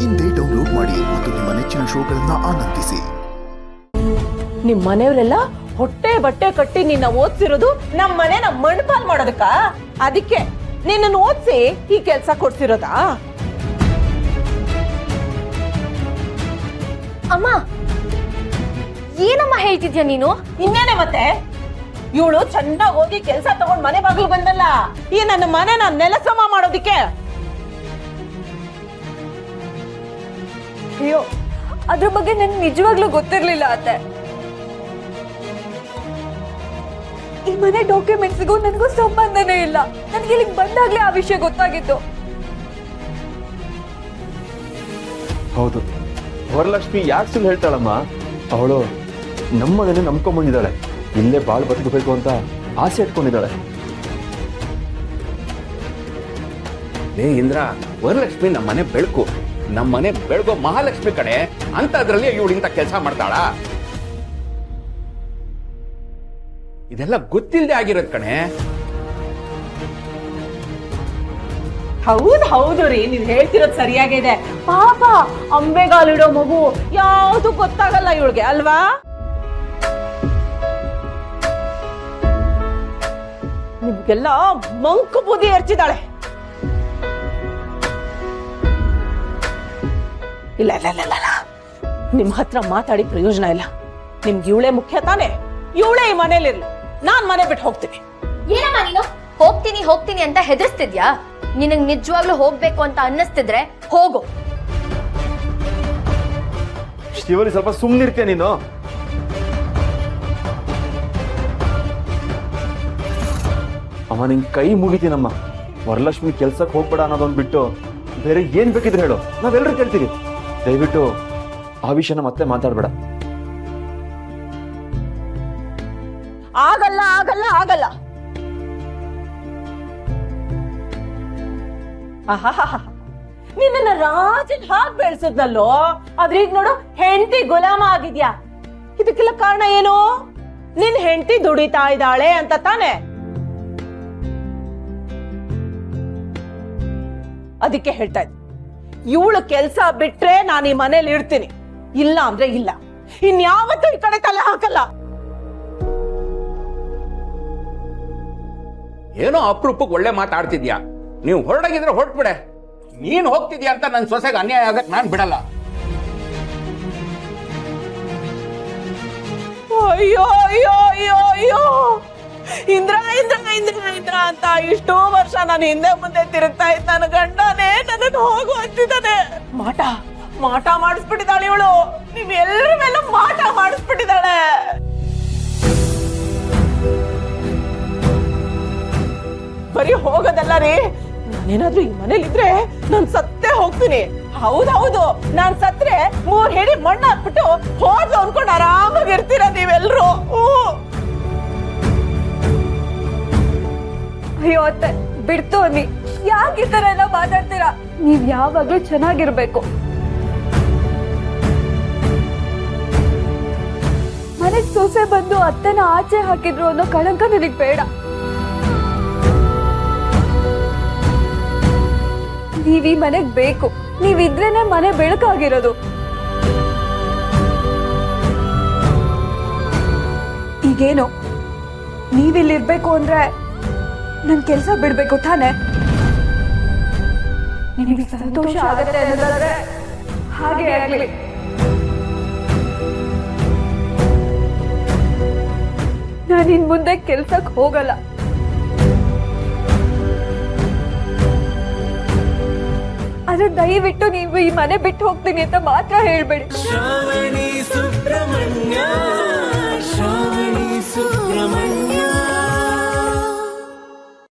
ಇಂದೇ ಡೌನ್ಲೋಡ್ ಮಾಡಿ ಮತ್ತು ನಿಮ್ಮ ನೆಚ್ಚಿನ ಶೋಗಳನ್ನ ಆನಂದಿಸಿ. ನಿಮ್ ಮನೆಯವರೆಲ್ಲ ಹೊಟ್ಟೆ ಬಟ್ಟೆ ಕಟ್ಟಿ ನಿನ್ನ ಓದ್ಸಿರೋದು ನಮ್ಮ ಮನೆನ ಮಣ್ಪಾಲ್ ಮಾಡೋದಕ್ಕ? ಅದಕ್ಕೆ ನಿನ್ನ ಓದ್ಸಿ ಈ ಕೆಲ್ಸ ಕೊಡ್ಸಿರೋದಾ? ಅಮ್ಮ, ಏನಮ್ಮ ಹೇಳ್ತಿದ್ಯಾ ನೀನು? ಇನ್ನೇನೆ ಮತ್ತೆ, ಇವಳು ಚೆನ್ನಾಗಿ ಓದಿ ಕೆಲ್ಸ ತಗೊಂಡ್ ಮನೆ ಬಾಗಿಲು ಬಂದಲ್ಲ, ಈ ನನ್ನ ಮನೆನ ನೆಲಸಮ ಮಾಡೋದಿಕ್ಕೆ. ಅಯ್ಯೋ, ಅದ್ರ ಬಗ್ಗೆ ನನ್ಗೆ ನಿಜವಾಗ್ಲೂ ಗೊತ್ತಿರ್ಲಿಲ್ಲ ಅತ್ತೆ. ಈ ಮನೆ ಡಾಕ್ಯುಮೆಂಟ್ಸ್ಗೂ ನನಗೂ ಸಂಬಂಧನೇ ಇಲ್ಲ. ನನಗೆ ಇಲ್ಲಿಗೆ ಬಂದಾಗ್ಲೇ ಆ ವಿಷಯ ಗೊತ್ತಾಗಿತ್ತು. ಹೌದು, ವರಲಕ್ಷ್ಮಿ ಯಾಕೆ ಸುಳ್ಳು ಹೇಳ್ತಾಳಮ್ಮ? ಅವಳು ನಮ್ಮನ್ನೇ ನಂಬ್ಕೊಂಡ್ಬಂದಿದ್ದಾಳೆ, ಇಲ್ಲೇ ಬಾಳ್ ಬದುಕಬೇಕು ಅಂತ ಆಸೆ ಇಟ್ಕೊಂಡಿದ್ದಾಳೆ. ಲೇ ಇಂದ್ರ, ವರಲಕ್ಷ್ಮಿ ನಮ್ಮನೆ ಬೆಳಕು, ನಮ್ಮನೆ ಬೆಳಗೋ ಮಹಾಲಕ್ಷ್ಮಿ ಕಡೆ ಅಂತದ್ರಲ್ಲಿ ಇವಳು ಇಂಥ ಕೆಲಸ ಮಾಡ್ತಾಳ? ಇದೆಲ್ಲ ಗೊತ್ತಿಲ್ಲದೆ ಆಗಿರೋದ್ ಕಣೆ. ಹೌದು ಹೌದು ರೀ, ನೀವ್ ಹೇಳ್ತಿರೋದು ಸರಿಯಾಗಿದೆ. ಪಾಪ ಅಂಬೆಗಾಲಿಡೋ ಮಗು ಯಾವುದು ಗೊತ್ತಾಗಲ್ಲ ಇವಳಿಗೆ, ಅಲ್ವಾ? ನಿಮ್ಗೆಲ್ಲ ಮಂಕು ಬುದ್ಧಿ ಎರ್ಚಿದಾಳೆ. ಇಲ್ಲ ಇಲ್ಲ ಇಲ್ಲ ಇಲ್ಲ, ನಿಮ್ ಹತ್ರ ಮಾತಾಡಿ ಪ್ರಯೋಜನ ಇಲ್ಲ. ನಿಮ್ಗೆ ಇವಳೇ ಮುಖ್ಯ ತಾನೆ? ಇವಳೇ ಈ ಮನೇಲಿರ್ಲಿ, ನಾನ್ ಮನೆ ಬಿಟ್ಟು ಹೋಗ್ತೀನಿ. ಏನಮ್ಮ ನೀನು ಹೋಗ್ತೀನಿ ಹೋಗ್ತೀನಿ ಅಂತ ಹೆದರ್ಸ್ತಿದ್ಯಾ? ನಿನಗ್ ನಿಜವಾಗ್ಲೂ ಹೋಗ್ಬೇಕು ಅಂತ ಅನ್ನಿಸ್ತಿದ್ರೆ ಹೋಗು. ಶಿವಲಿ, ಸ್ವಲ್ಪ ಸುಮ್ಮನಿರ್ತೀಯ ನೀನು? ಅಮ್ಮ, ನಿನ್ ಕೈ ಮುಗಿತೀನಮ್ಮ. ವರಲಕ್ಷ್ಮಿ ಕೆಲ್ಸಕ್ಕೆ ಹೋಗ್ಬೇಡ ಅನ್ನೋದೊಂದು ಬಿಟ್ಟು ಬೇರೆ ಏನ್ ಬೇಕಿದ್ರೆ ಹೇಳು, ನಾವೆಲ್ಲರೂ ಕೇಳ್ತೀವಿ. ದಯವಿಟ್ಟು ಆ ವಿಷಯನ ಮತ್ತೆ ಮಾತಾಡ್ಬೇಡ. ಆಗಲ್ಲ ಆಗಲ್ಲ ಆಗಲ್ಲ. ನಿನ್ನ ರಾಜನ್ ಹಾಗೆ ಬೆಳೆಸದ್ನಲ್ಲೋ, ಆದ್ರೆ ಈಗ ನೋಡು ಹೆಂಡತಿ ಗುಲಾಮ ಆಗಿದ್ಯಾ. ಇದಕ್ಕೆಲ್ಲ ಕಾರಣ ಏನು? ನಿನ್ ಹೆಂಡತಿ ದುಡಿತಾ ಇದ್ದಾಳೆ ಅಂತ ತಾನೆ? ಅದಕ್ಕೆ ಹೇಳ್ತಾ ಇದ್ದೆ, ಇವಳು ಕೆಲ್ಸ ಬಿಟ್ರೆ ನಾನು ಈ ಮನೇಲಿ ಇರ್ತೀನಿ, ಇಲ್ಲ ಅಂದ್ರೆ ಇಲ್ಲ. ಇನ್ಯಾವತ್ತೂ ಈ ಕಡೆ ತಲೆ ಹಾಕಲ್ಲ. ಏನೋ ಅಪರೂಪಕ್ಕೆ ಒಳ್ಳೆ ಮಾತಾಡ್ತಿದ್ಯಾ. ನೀವು ಹೊರಡಾಗಿದ್ರೆ ಹೊರಟ್ಬಿಡೆ. ನೀನ್ ಹೋಗ್ತಿದ್ಯಾ ಅಂತ ನನ್ನ ಸೊಸೆಗೆ ಅನ್ಯಾಯ ಆಗಕ್ ನಾನ್ ಬಿಡಲ್ಲ. ಅಯ್ಯೋ ಅಯ್ಯೋ ಅಯ್ಯೋ ಅಯ್ಯೋ, ಇಂದ್ರ ಇಂದ್ರ ಇಂದ್ರ ಇಂದ್ರ ಅಂತ ಇಷ್ಟೋ ವರ್ಷ ನಾನು ಹಿಂದೆ ಮುಂದೆ ತಿರುಗ್ತಾ ಇದ್ದ ನನ್ನ ಗಂಡನೇ ನನ್ನನ್ನು ಹೋಗು ಅಂತಿದ್ದಾನೆ. ಮಾಟ ಮಾಟ ಮಾಡಿಸ್ಬಿಟ್ಟಿದ್ದಾಳೆ ಇವಳು. ನೀವ್ ಎಲ್ಲರ ಮೇಲೆ ಮಾಟ ಮಾಡಿಸ್ಬಿಟ್ಟಿದ್ದಾಳೆ. ಬರೀ ಹೋಗೋದಲ್ಲ ರೀ, ನಾನೇನಾದ್ರೂ ಈ ಮನೇಲಿದ್ರೆ ನಾನ್ ಸತ್ತೇ ಹೋಗ್ತೀನಿ. ಹೌದೌದು, ನಾನ್ ಸತ್ರೆ 3 ಹೆಡಿ ಮಣ್ಣು ಹಾಕ್ಬಿಟ್ಟು ಹೋದ್ಲು ಅನ್ಕೊಂಡು ಆರಾಮಾಗಿ ಇರ್ತೀರ ನೀವೆಲ್ರು. ಅಯ್ಯೋ ಅತ್ತೆ, ಬಿಡ್ತು ಅನ್ನಿ. ಯಾಕೆ ಈ ತರ ಎಲ್ಲ ಮಾತಾಡ್ತೀರಾ? ನೀವ್ ಯಾವಾಗ್ಲೂ ಚೆನ್ನಾಗಿರ್ಬೇಕು. ಮನೆಗ್ ಸೊಸೆ ಬಂದು ಅತ್ತನ ಆಚೆ ಹಾಕಿದ್ರು ಅನ್ನೋ ಕಳಂಕ ನನಗ್ ಬೇಡ. ನೀವ್ ಈ ಮನೆಗ್ ಬೇಕು, ನೀವಿದ್ರೇನೆ ಮನೆ ಬೆಳಕಾಗಿರೋದು. ಈಗೇನು ನೀವಿಲ್ಲಿರ್ಬೇಕು ಅಂದ್ರೆ ನನ್ ಕೆಲ್ಸ ಬಿಡ್ಬೇಕು ತಾನೆ? ನಿಮಗೆ ಸಂತೋಷ ಆಗತ್ತೆ ಅನ್ನೋದಾದ್ರೆ ಹಾಗೆ ಆಗ್ಲಿ. ನಾನಿನ್ ಮುಂದೆ ಕೆಲ್ಸಕ್ಕೆ ಹೋಗಲ್ಲ. ಆದ್ರೆ ದಯವಿಟ್ಟು ನೀವು ಈ ಮನೆ ಬಿಟ್ಟು ಹೋಗ್ತೀನಿ ಅಂತ ಮಾತ್ರ ಹೇಳ್ಬೇಡಿ.